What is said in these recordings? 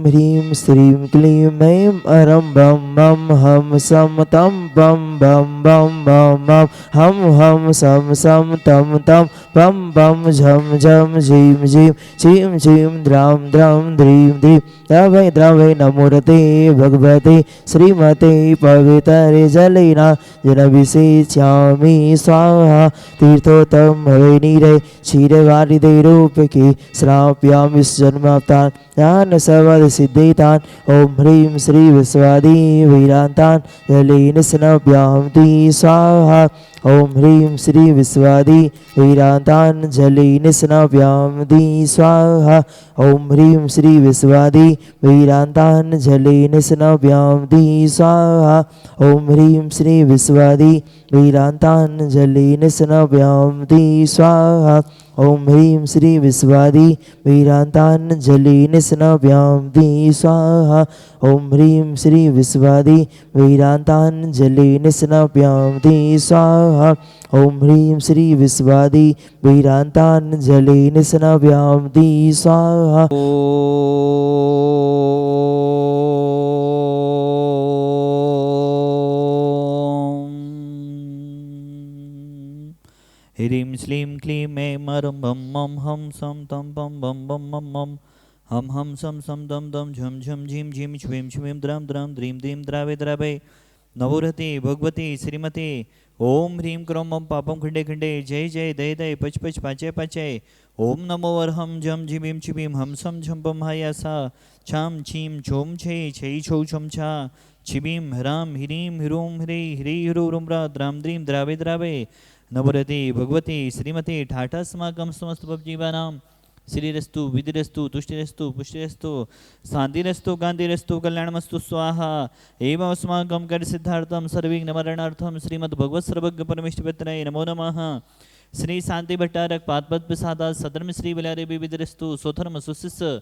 ह्रीं श्रीं क्लीं ऐं अरं बं बं हम सम तं बं बं बं बं बं हम हम सम सम तं तं बं बं झं झं झीं झीं झीं झीं द्रां द्रां द्रीं द्रीं द्रवै द्रवै नमोरते भगवते श्रीमते पवित्रे जलेन जनविषेच्यामि स्वाहा तीर्थोत्तम हवे नीरे क्षीरवारिदे रूपके श्राव्यामि जन्माप्तान् ज्ञान सवद सिद्धितान् ओम ह्रीं श्री विश्वादी वीरान्तान् जलेन स्नव्याहन्ति स्वाहा ओम ह्रीं श्री विश्वादी वीरान्तान् जलेन स्नव्याहन्ति स्वाहा ओम ह्रीं श्री विश्वादी वीरान्तान् जलेन स्नव्याहन्ति स्वाहा ओम ह्रीं श्री विश्वादी वीरान्तान् जलेन स्नव्याहन्ति स्वाहा ओम ह्रीं श्री विश्वादी वीरान्तान् जलेन स्नव्याहन्ति स्वाहा ओम ह्रीं श्री विश्वादी वीरान्तान् जलेन स्नव्याहन्ति स्वाहा ओम ह्रीं श्री विश्वादी वीरान्तान् जलेन स्नव्याहन्ति स्वाहा। ह्रीं श्लीं क्लीं ऐं मरं बं मं हम सं तं बं बं बं मं मं हम हम सं सं दं दं झं झं झीं झीं छ्वीं छ्वीं द्रां द्रां द्रीं द्रीं द्रावै द्रावै नवोरते भगवती श्रीमते ओम ह्रीं क्रों मं पापं खंडे खंडे जय जय दय दय पच पच पाचय पाचय ओम नमो वरहं झं झीं छ्वीं हम सं झं पं हायासा छां छीं छों छै छै छौ छं छा छिबीं ह्रां ह्रीं ह्रूं ह्री ह्री ह्रू ह्रुं द्रां द्रीं द्रावै द्रावै नवरते भगवती श्रीमते ठाठास्माकं समस्त जीवानां श्रीरस्तु विधिरस्तु तुष्टिरस्तु पुष्टिरस्तु शांतिरस्तु कांतिरस्तु कल्याणमस्तु स्वाहा एवं अस्माकं कर सिद्धार्थं सर्वविघ्नमरणार्थं श्रीमद्भगवत् सर्वज्ञ परमेश्वराय नमो नमः। श्री शांति भट्टारक पादपद प्रसादा सधर्म श्री बलारे विविधरस्तु सोधर्म सुशिष्य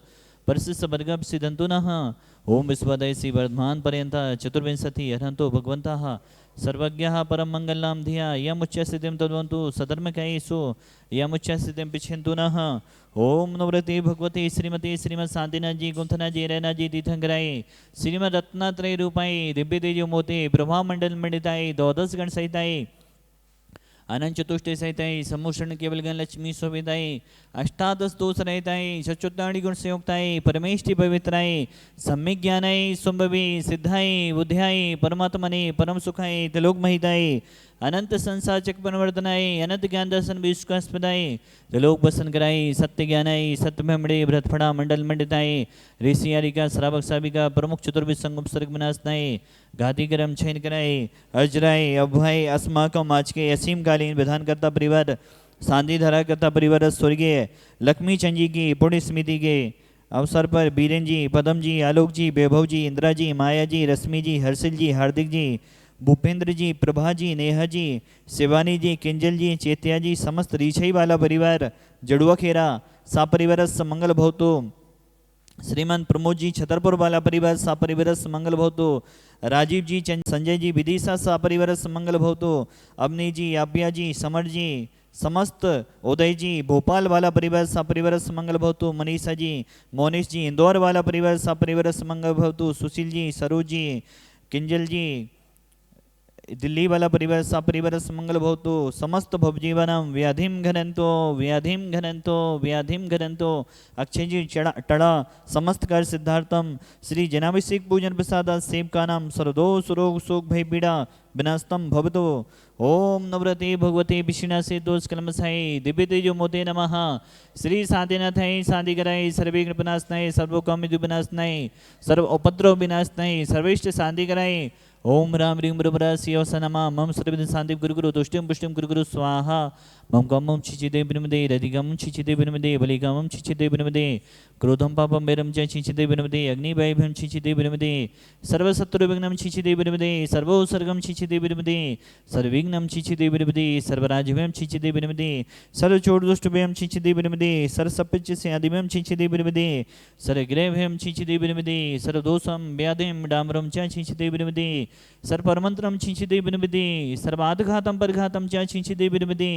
परशिष्य वर्ग सिद्धंतु नः ओम विश्वदय श्री वर्धमान पर्यंत चतुर्विंशति हरन्तो भगवन्तः सर्वज्ञः परम मंगलां धिया यमुच्चस्थितिं तद्वन्तु सधर्मकैषु यमुच्चस्थितिं पिच्छन्तु नः ओम नवरते भगवती श्रीमती श्रीमद शांतिनाथ जी गुंथना जी रैना जी तीर्थंकराय श्रीमद रत्नात्रय रूपाय दिव्य तेजो मोते ब्रह्मा मंडल मंडिताय द्वादश गण सहिताय अनंत चतुष्टय सहिताय सम्मोषण केवल गण लक्ष्मी शोभिताय अष्टादश दोष रहताय सचोत्ताणी गुण संयुक्ताय परमेष्टि पवित्राय सम्यक ज्ञानाय संभवे सिद्धाय बुद्ध्याय परमात्मने परम सुखाय त्रिलोक महिताय अनंत संसार चक परिवर्तनाय अनंत ज्ञान दर्शन विश्वास्पदाय त्रिलोक बसन कराय सत्य ज्ञानाय सत्यमणे भ्रतफड़ा मंडल मंडिताय ऋषि आरिका श्रावक साविका प्रमुख चतुर्विद संगम सर्ग विनाशनाय घाती करम छयन कराय अजराय अभय अस्माकम आज के असीम कालीन विधानकर्ता परिवार शांति धारा करता परिवार स्वर्गीय लक्ष्मी चंद जी की पुण्य स्मृति के अवसर पर बीरेन जी पदम जी आलोक जी वैभव जी इंदिरा जी माया जी रश्मि जी हर्षिल जी हार्दिक जी भूपेंद्र जी प्रभा जी नेहा जी शिवानी जी किंजल जी चेतिया जी समस्त रीछई वाला परिवार जड़ुआ खेरा सा परिवार मंगल भवतो श्रीमान प्रमोद जी छतरपुर वाला परिवार सा परिवार मंगल भवतो राजीव जी संजय जी विदिशा सा परिवार मंगल भवतो अवनी जी आभ्या जी समर जी समस्त उदय जी भोपाल वाला परिवार सा परिवार मंगल भवतु मनीषा जी मोनिश जी इंदौर वाला परिवार सा परिवार मंगल भवतु सुशील जी सरोज जी किंजल जी दिल्ली वाला परिवार सा परिवार मंगल भवतु समस्त भवजीवनम व्याधिम घनंतो अक्षय जी टड़ा समस्त कर सिद्धार्थम श्री जनाभिषेक पूजन प्रसाद सेवका नाम सर्वदोष रोग शोक भय पीड़ा विनास्तम भवतो ओम नवरते भगवते विष्णुनाथे दोष कलमसाय दिव्य तेजो मोते नमः श्री शांतिनाथाय शांति कराय सर्वविघ्न विनाशनाय सर्वकाम विनाशनाय सर्व उपद्रव विनाशनाय सर्वेष्ट शांति कराय ओम राम ह्रीं ब्रह्मरा शिवस नमः मम सर्वविध शांति गुरु गुरु तुष्टिम पुष्टिम गुरु गुरु स्वाहा मम गमम छिचिदे विनमदे रधिगमम छिचिदे विनमदे बलिगमम छिचिदे विनमदे क्रोधम पापम वैरम च छिचिदे विनमदे अग्निभयभयम छिचिदे विनमदे सर्वशत्रुविघ्नं छिचिदे विनमदे सर्वोत्सर्गं छिचिदे विनमदे सर्वविघ्नं छिचिदे विनमदे सर्वराजभयं छिचिदे विनमदे सर्वचोरदुष्टभयं छिचिदे विनमदे सर्वसप्पच से आदिभयं छिचिदे विनमदे सर्वग्रहभयं छिचिदे विनमदे सर्वदोषं व्याधिं डामरं च छिचिदे विनमदे सर्वपरमंत्रं छिचिदे विनमदे सर्वादघातं परघातं च छिचिदे विनमदे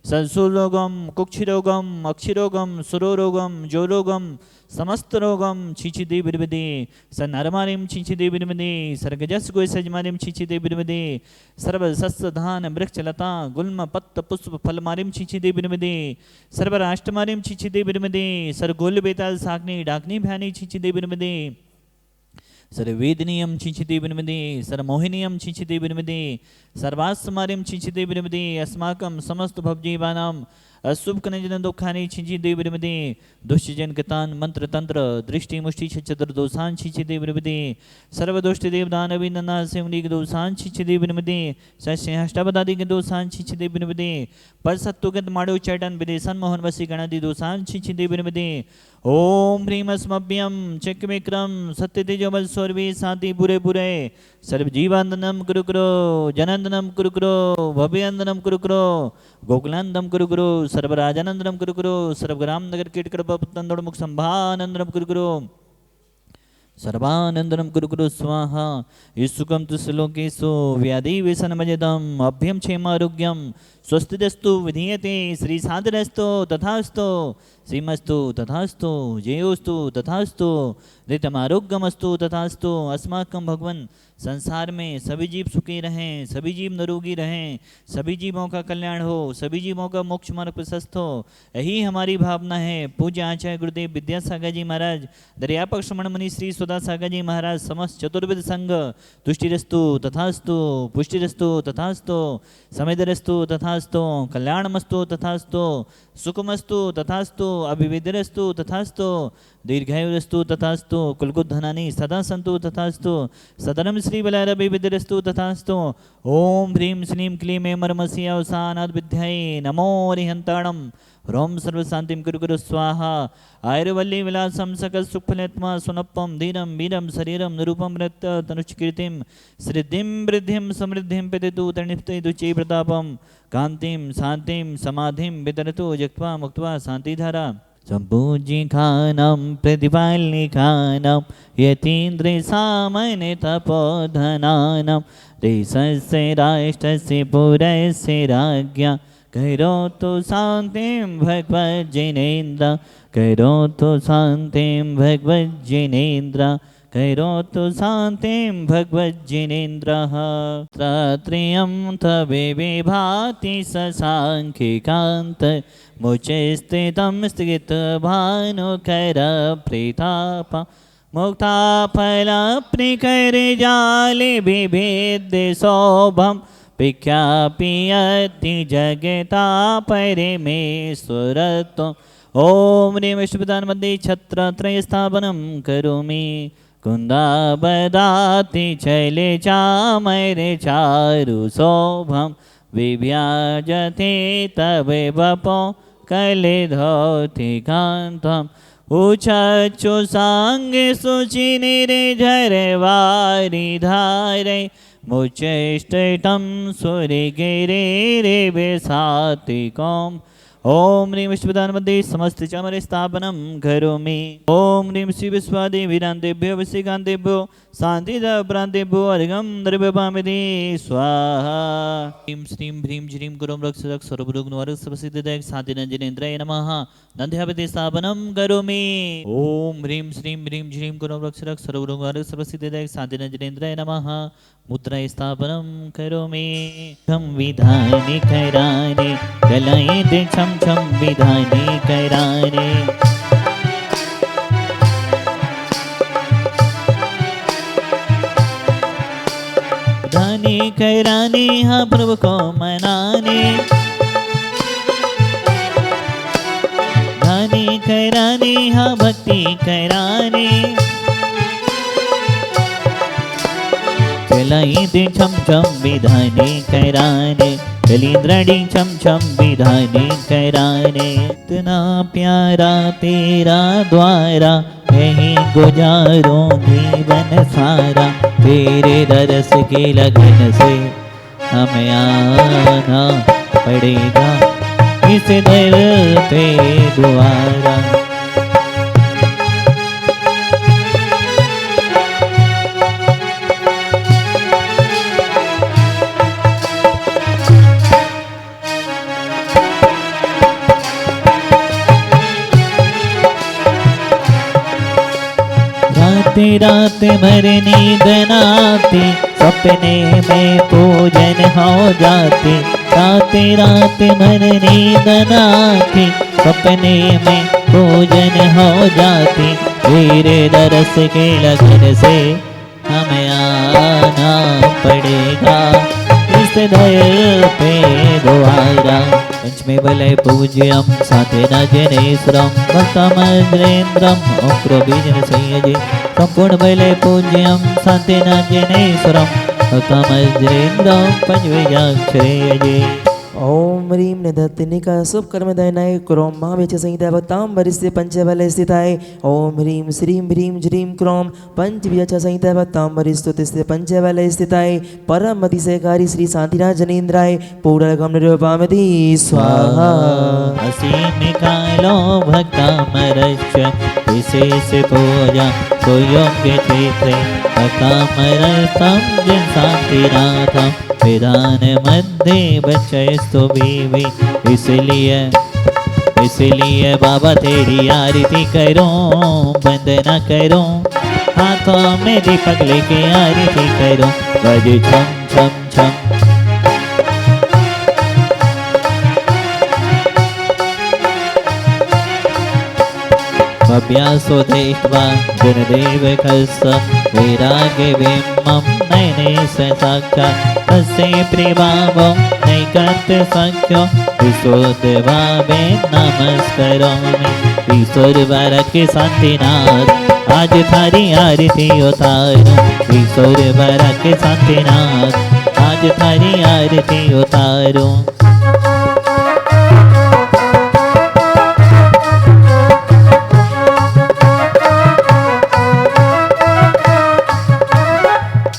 संसुरोगम कुक्षिरोगम अक्षिरोगम सुरोरोगम जोरोगम समस्त रोगम छिचिदे बिरबदे सनरमारिम छिचिदे बिरबदे सर्गजस गोय सजमारिम छिचिदे बिरबदे सर्व सस्य धान वृक्ष लता गुल्म पत्त पुष्प फलमारिम छिचिदे बिरबदे सर्व राष्ट्रमारिम छिचिदे बिरबदे सरगोल बेताल साकनी डाकनी भयानी छिचिदे बिरबदे सर्वेदनीयम छिचिदे बिरबदे सरमोहिनीयम छिचिदे बिरबदे सर्वास्मारिम छिचिदे बिरबदे अस्माकं समस्त भवजीवानां अशुभ कनजन दुखानि छिचिदे बिरबदे दुष्टजन कतान मंत्र तंत्र दृष्टि मुष्टि चतुर दोषान छिचिदे बिरबदे सर्वदोष्ट देवदान अभिनंदना सेवनी के दोषान छिचिदे बिरबदे सस्याष्टावदादि के दोषान छिचिदे बिरबदे पर सत्तुगत माडो चैटन विदेशन मोहन वसी गणादि दोषान छिचिदे बिरबदे ओम ह्रीम अस्मभ्यम चक्र विक्रम सत्य तेजोबल स्वर्वी शांति बुरे बुरे सर्व जीवांदनम कुरु कुरो जनंदनम कुरु कुरो भव्यंदनम कुरु कुरो गोकुलांदम कुरु कुरो सर्वराजानंदनम कुरु कुरो सर्वग्राम नगर कीट कृपा मुख संभानंदनम कुरु कुरो सर्वानंदनम कुरु कुरु स्वाहा ईसुकम तुसलोकेशो व्याधि व्यसनमजदम अभ्यम क्षेमारोग्यम स्वस्तिदस्तु विधीयते श्री साधनस्तु तथास्तु श्रीमस्तु तथास्तु जयोस्तु तथास्तु ऋतमारोग्यमस्तु तथास्तु अस्माकं भगवन् संसार में सभी जीव सुखी रहें, सभी जीव निरोगी रहें, सभी जीवों का कल्याण हो, सभी जीवों का मोक्ष मार्ग प्रशस्त हो, यही हमारी भावना है। पूज्य आचार्य गुरुदेव विद्यासागर जी महाराज, दर्यापक श्रमण मुनि श्री सुधा सागर जी महाराज, समस्त चतुर्विद संघ तुष्टिरस्तु तथास्तु पुष्टिरस्तु तथास्तु समेदरस्तु तथास्तु कल्याणमस्तु तथास्तु सुखमस्तु तथास्तु अभिवेदरस्तु तथास्तु दीर्घायुरस्तु तथास्तु कुलकुधनानि सदा सन्तु तथास्तु सदनम श्री बलारभिविदरस्तु तथास्तु ओम ह्रीं श्रीं क्लीं मर्मसि अवसानाद् विद्यायै नमो रिहन्ताणं ह्रौं सर्वशान्तिं कुरु कुरु स्वाहा आयुर्वल्ली विलासं सकल सुखफलत्मा सुनप्पं धीरं वीरं शरीरं निरूपं रक्त तनुष्कीर्तिं सिद्धिं वृद्धिं समृद्धिं पिततु तणिप्तयतु प्रतापं कान्तिं शान्तिं समाधिं वितरतु जक्त्वा मुक्त्वा शान्तिधारा सम्पूज्यखानं प्रतिपालिकानं यतीन्द्रसामान्य तपोधनानं देशस्य राष्ट्रस्य पुरस्य राज्ञा करोतु शान्तिं भगवज्जिनेन्द्र करोतु शान्तिं भगवज्जिनेन्द्र करोतु शान्तिं भगवज्जिनेन्द्रः त्रयं तवे विभाति ससाङ्ख्यिकान्त मुचे स्थितं स्थितभानुकरप्रताप मुक्ताफलप्रिकरजाले बिभेद्य शोभं विख्यापियति जगता परमेश्वरत्वम् ॐ ह्रीं विष्णुपदान्मध्ये छत्रत्रयस्थापनं करोमि कुन्दाबदाति चले चामरे चारु शोभं विव्याजते तव वपो कलिधौति कान्तम् उचक्षु साङ्गे सुचिनिरे झरवारि धारे मुचेष्टितं सुरिगिरे रे विसातिकम् ओम ह्रीं विष्णुपदान्मध्ये समस्त चामरे स्थापनं करोमि ओम ह्रीं श्री विश्वादेवीरान्तेभ्यो वशिकान्तेभ्यो शान्तिदाप्रान्तेभ्यो अर्घं द्रव्यपामिति स्वाहा ह्रीं श्रीं ह्रीं श्रीं गुरुं रक्षक सर्वरोगनिवारक सर्वसिद्धिदायक शान्तिरञ्जनेन्द्राय नमः नन्द्यापति स्थापनं करोमि ओम ह्रीं श्रीं ह्रीं श्रीं गुरुं रक्षक सर्वरोगनिवारक सर्वसिद्धिदायक शान्तिरञ्जनेन्द्राय नमः मुद्रा स्थापनं करोमि छम विधानि कराने कलयते छम छम विधानि कराने विधानि कराने हाँ प्रभु को मनाने विधानि कराने हाँ भक्ति कराने चलाइते छम छम विधाने कराने कलिंद्रड़ी छम छम विधाने कराने इतना प्यारा तेरा द्वारा यही गुजारो जीवन सारा तेरे दरस के लगन से हमें आना पड़ेगा इस दर पे दोबारा रात रात भर नींद न आती, सपने में पूजन हो जाती। रात रात भर नींद न आती, सपने में पूजन हो जाती। तेरे दरस के लगन से हमें आना पड़ेगा, इस दर पे दोबारा। पंचमे बलय पूज्यम सातेन जनेश्वरम भक्तमद्रेन्द्रम ओक्रो बीजन संयजे। संपूर्ण बलय पूज्यम सातेन जनेश्वरम भक्तमद्रेन्द्रम पंचबीजाक्षरे। ओम ह्रीं निधत्तिनिका शुभ कर्मदयनाय क्रोम महावेच संहिता भक्ताम वरिष्ठ पंचबल स्थिताय। ओम ह्रीं श्रीं ह्रीं ज्रीं क्रोम पंचबीज संहिता भक्ताम वरिष्ठ पंचबल स्थिताय। परम अतिशयकारी श्री शांतिनाथ जनेन्द्राय पूर्णगम निरूपामति स्वाहा। असीम कालो भक्तामरश्च विशेष पूजा तो योग्य क्षेत्रे। भक्तामरस्तं जन शांतिनाथं विधान मध्य बच्चस्तु बीवी। इसलिए बाबा तेरी आरती करो, वंदना करो, हाथों में दीपक लेके आरती करो। बज छम छम छम। अभ्यासो दृष्ट्वा गुरुदेव कस्य वैराग्य बिम्बं नयने साक्षात्। तस्य प्रेमावो नैकत्य सख्यो विशुद्धभावे नमस्करोमि। ईश्वर बालक शांतिनाथ आज थारी आरती उतारो। ईश्वर बालक शांतिनाथ आज थारी आरती उतारो।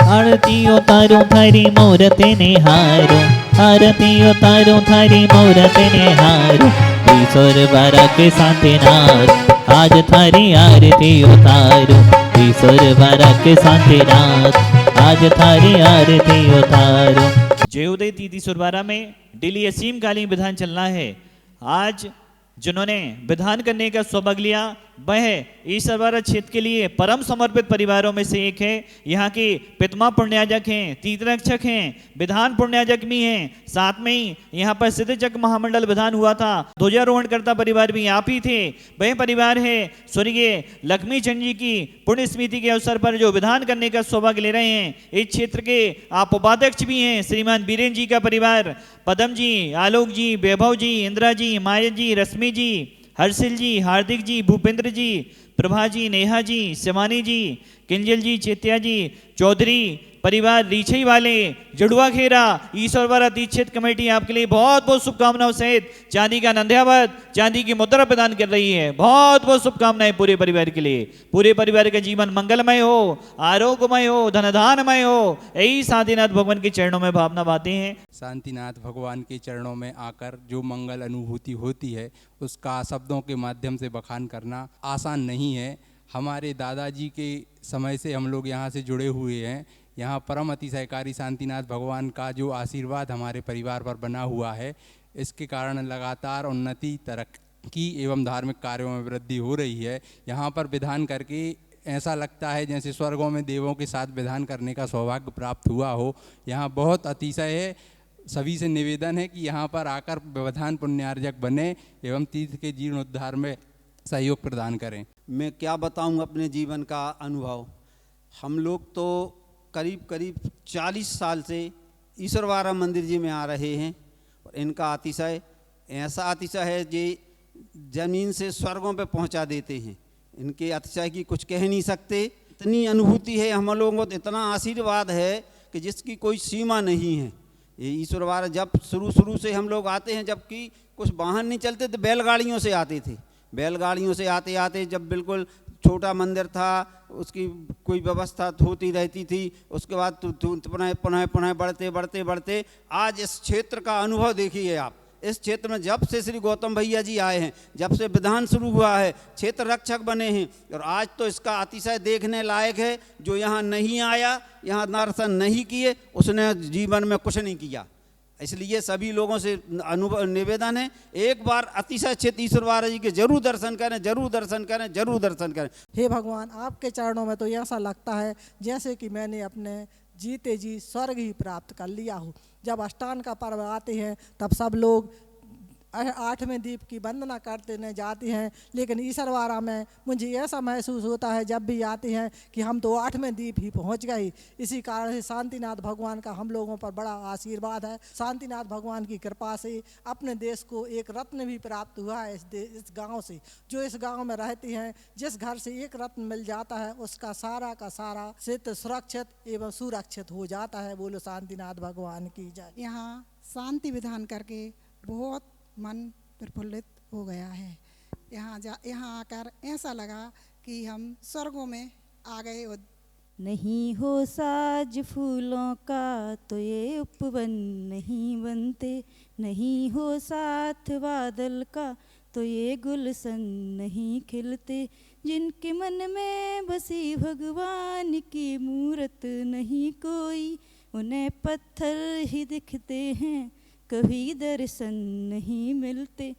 आरती उतारो थारी मूरत निहारो। आरती उतारो थारी मूरत निहारो। ईश्वर बालक शांतिनाथ आज थारी आरती उतारो। ईश्वर बालक शांतिनाथ आज थारी आरती उतारो। जय उदय तीती सुरबारा में डेली असीम कालीन विधान चलना है। आज जिन्होंने विधान करने का सौभाग्य लिया वह ईश्वरवारा क्षेत्र के लिए परम समर्पित परिवारों में से एक है। यहाँ के पितमा पुण्याजक हैं, तीर्थरक्षक हैं, विधान पुण्याजक भी हैं। साथ में ही यहाँ पर सिद्धचक्र महामंडल विधान हुआ था। ध्वजारोहण करता परिवार भी आप ही थे। वह परिवार है स्वर्गीय लक्ष्मी चंद जी की पुण्य स्मृति के अवसर पर जो विधान करने का सौभाग्य ले रहे हैं। इस क्षेत्र के आप उपाध्यक्ष भी हैं श्रीमान बीरेन जी का परिवार, पदम जी, आलोक जी, वैभव जी, इंदिरा जी, माया जी, रश्मि जी, हर्षिल जी, हार्दिक जी, भूपेंद्र जी, प्रभा जी, नेहा जी, शिवानी जी, किंजल जी, चेत्या जी, चौधरी परिवार, रीछई वाले, जड़ुआ खेरा, ईश्वरवारा तीर्थ कमेटी आपके लिए बहुत बहुत शुभकामनाओं सहित चांदी का नंद्यावत, चांदी की मुद्रा प्रदान कर रही है। बहुत बहुत शुभकामनाएं पूरे परिवार के लिए। पूरे परिवार का जीवन मंगलमय हो, आरोग्यमय हो, धनधानमय हो, यही शांतिनाथ भगवान के चरणों में भावना बातें हैं। शांतिनाथ भगवान के चरणों में आकर जो मंगल अनुभूति होती है उसका शब्दों के माध्यम से बखान करना आसान नहीं है। हमारे दादाजी के समय से हम लोग यहाँ से जुड़े हुए हैं। यहाँ परम अतिशयकारी शांतिनाथ भगवान का जो आशीर्वाद हमारे परिवार पर बना हुआ है, इसके कारण लगातार उन्नति, तरक्की एवं धार्मिक कार्यों में वृद्धि हो रही है। यहाँ पर विधान करके ऐसा लगता है जैसे स्वर्गों में देवों के साथ विधान करने का सौभाग्य प्राप्त हुआ हो। यहाँ बहुत अतिशय है। सभी से निवेदन है कि यहाँ पर आकर विधान पुण्यार्जक बने एवं तीर्थ के जीर्णोद्धार में सहयोग प्रदान करें। मैं क्या बताऊं अपने जीवन का अनुभव। हम लोग तो करीब करीब 40 साल से ईश्वरवारा मंदिर जी में आ रहे हैं और इनका अतिशय ऐसा अतिशय है जो ज़मीन से स्वर्गों पे पहुंचा देते हैं। इनके अतिशय की कुछ कह नहीं सकते। इतनी अनुभूति है हम लोगों को, इतना आशीर्वाद है कि जिसकी कोई सीमा नहीं है। ये ईश्वरवारा जब शुरू से हम लोग आते हैं, जबकि कुछ वाहन नहीं चलते थे, बैलगाड़ियों से आते थे। बैलगाड़ियों से आते आते जब बिल्कुल छोटा मंदिर था, उसकी कोई व्यवस्था होती रहती थी। उसके बाद पुनः पुनः पुनः बढ़ते बढ़ते बढ़ते आज इस क्षेत्र का अनुभव देखिए आप। इस क्षेत्र में जब से श्री गौतम भैया जी आए हैं, जब से विधान शुरू हुआ है, क्षेत्र रक्षक बने हैं, और आज तो इसका अतिशय देखने लायक है। जो यहाँ नहीं आया, यहाँ दर्शन नहीं किए, उसने जीवन में कुछ नहीं किया। इसलिए सभी लोगों से अनुभव निवेदन है, एक बार अतिशय चित ईश्वर बाला जी के जरूर दर्शन करें, जरूर दर्शन करें, जरूर दर्शन करें। हे भगवान, आपके चरणों में तो ऐसा लगता है जैसे कि मैंने अपने जीते जी स्वर्ग ही प्राप्त कर लिया हो। जब अष्टान का पर्व आते हैं तब सब लोग 8वें दीप की वंदना करते न जाते हैं, लेकिन ईश्वरवाड़ा में मुझे ऐसा महसूस होता है जब भी आते हैं कि हम तो 8वें दीप ही पहुंच गए। इसी कारण से शांतिनाथ भगवान का हम लोगों पर बड़ा आशीर्वाद है। शांतिनाथ भगवान की कृपा से अपने देश को एक रत्न भी प्राप्त हुआ है इस गांव से। जो इस गांव में रहते हैं, जिस घर से एक रत्न मिल जाता है उसका सारा का सारा क्षेत्र सुरक्षित एवं सुरक्षित हो जाता है। बोलो शांतिनाथ भगवान की जय। यहाँ शांति विधान करके बहुत मन प्रफुल्लित हो गया है। यहाँ आकर ऐसा लगा कि हम स्वर्गों में आ गए। नहीं हो साज फूलों का तो ये उपवन नहीं बनते, नहीं हो साथ बादल का तो ये गुलशन नहीं खिलते। जिनके मन में बसी भगवान की मूरत नहीं कोई, उन्हें पत्थर ही दिखते हैं, कभी दर्शन नहीं मिलते।